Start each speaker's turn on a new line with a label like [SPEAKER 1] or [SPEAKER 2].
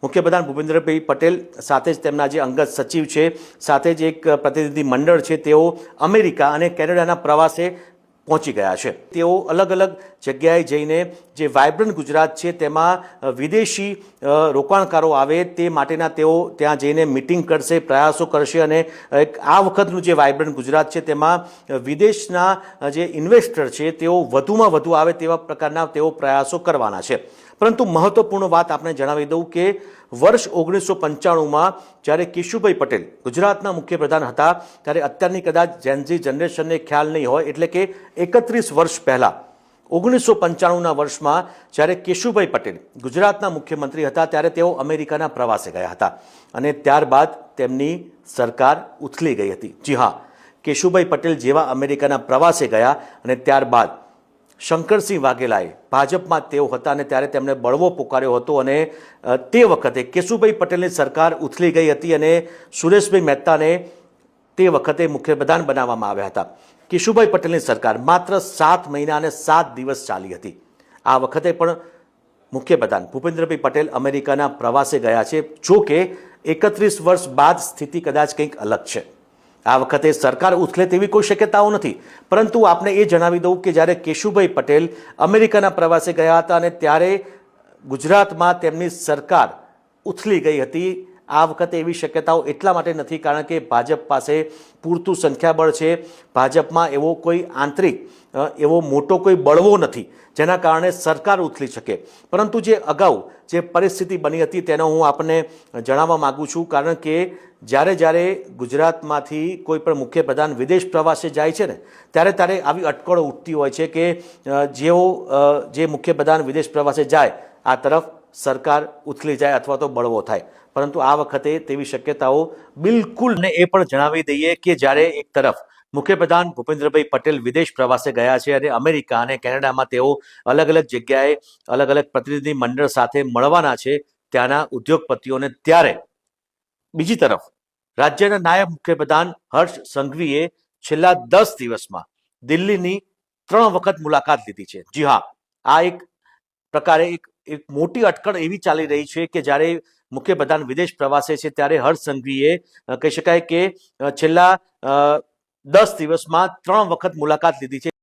[SPEAKER 1] મુખ્યપ્રધાન ભૂપેન્દ્રભાઈ પટેલ સાથે જ તેમના જે અંગત સચિવ છે, સાથે જ એક પ્રતિનિધિ મંડળ છે, તેઓ અમેરિકા અને કેનેડાના પ્રવાસે પહોંચી ગયા છે। તેઓ અલગ અલગ જગ્યાએ જઈને જે વાઇબ્રન્ટ ગુજરાત છે તેમાં વિદેશી રોકાણકારો આવે તે માટેના તેઓ ત્યાં જઈને મિટિંગ કરશે, પ્રયાસો કરશે અને આ વખતનું જે વાઇબ્રન્ટ ગુજરાત છે તેમાં વિદેશના જે ઇન્વેસ્ટર છે તેઓ વધુમાં વધુ આવે તેવા પ્રકારના તેઓ પ્રયાસો કરવાના છે। પરંતુ મહત્વપૂર્ણ વાત આપણે જણાવી દઉં કે વર્ષ 1995માં જ્યારે કેશુભાઈ પટેલ ગુજરાતના મુખ્યપ્રધાન હતા ત્યારે અત્યારની કદાચ જેનઝી જનરેશનને ખ્યાલ નહીં હોય, એટલે કે 31 વર્ષ પહેલાં 1995ના વર્ષમાં જ્યારે કેશુભાઈ પટેલ ગુજરાતના મુખ્યમંત્રી હતા ત્યારે તેઓ અમેરિકાના પ્રવાસે ગયા હતા અને ત્યારબાદ તેમની સરકાર ઉથલી ગઈ હતી। જી હા, કેશુભાઈ પટેલ જેવા અમેરિકાના પ્રવાસે ગયા અને ત્યારબાદ શંકરસિંહ વાઘેલાએ ભાજપમાં તેઓ હતા અને ત્યારે તેમણે બળવો પોકાર્યો હતો અને તે વખતે કેશુભાઈ પટેલની સરકાર ઉથલી ગઈ હતી અને સુરેશભાઈ મહેતાને તે વખતે મુખ્યપ્રધાન બનાવવામાં આવ્યા હતા। કેશુભાઈ પટેલની સરકાર માત્ર 7 મહિના અને 7 દિવસ ચાલી હતી। આ વખતે પણ મુખ્યપ્રધાન ભૂપેન્દ્રભાઈ પટેલ અમેરિકાના પ્રવાસે ગયા છે। જો કે 31 વર્ષ બાદ સ્થિતિ કદાચ કંઈક અલગ છે। આ વખતે સરકાર ઉથલે તેવી કોઈ શક્યતાઓ નથી, પરંતુ આપને એ જણાવી દઉં કે જ્યારે કેશુભાઈ પટેલ અમેરિકાના પ્રવાસે ગયા હતા અને ત્યારે ગુજરાતમાં તેમની સરકાર ઉથલી ગઈ હતી। આ વખતે એવી શક્યતાઓ એટલા માટે નથી કારણ કે ભાજપ પાસે પૂરતું સંખ્યાબળ છે, ભાજપમાં એવો કોઈ આંતરિક એવો મોટો કોઈ બળવો નથી જેના કારણે સરકાર ઉથલી શકે। પરંતુ જે અગાઉ જે પરિસ્થિતિ બની હતી તેનો હું આપને જણાવવા માગું છું, કારણ કે જ્યારે ગુજરાતમાંથી કોઈ પણ મુખ્યપ્રધાન વિદેશ પ્રવાસે જાય છે ને ત્યારે આવી અટકળો ઉઠતી હોય છે કે જે મુખ્યપ્રધાન વિદેશ પ્રવાસે જાય આ તરફ સરકાર ઉથલી જાય અથવા તો બળવો થાય, પરંતુ આ વખતે તેવી શક્યતાઓ બિલકુલ ને। એ પણ જણાવી દઈએ કે જ્યારે એક તરફ મુખ્યપ્રધાન ભૂપેન્દ્રભાઈ પટેલ વિદેશ પ્રવાસે ગયા છે અને અમેરિકા અને કેનેડામાં તેઓ અલગ અલગ જગ્યાએ અલગ અલગ પ્રતિનિધિ મંડળ સાથે મળવાના છે ત્યાંના ઉદ્યોગપતિઓને, ત્યારે બીજી તરફ રાજ્યના નાયબ મુખ્યપ્રધાન હર્ષ સંઘવીએ છેલ્લા 10 દિવસમાં દિલ્હીની 3 વખત મુલાકાત લીધી છે। જી હા, આ એક પ્રકારે એક મોટી અટકળ એવી ચાલી રહી છે કે જ્યારે મુખ્યપ્રધાન વિદેશ પ્રવાસે છે ત્યારે હર્ષ સંઘવીએ કહી શકાય કે છેલ્લા 10 દિવસમાં 3 વખત મુલાકાત લીધી છે।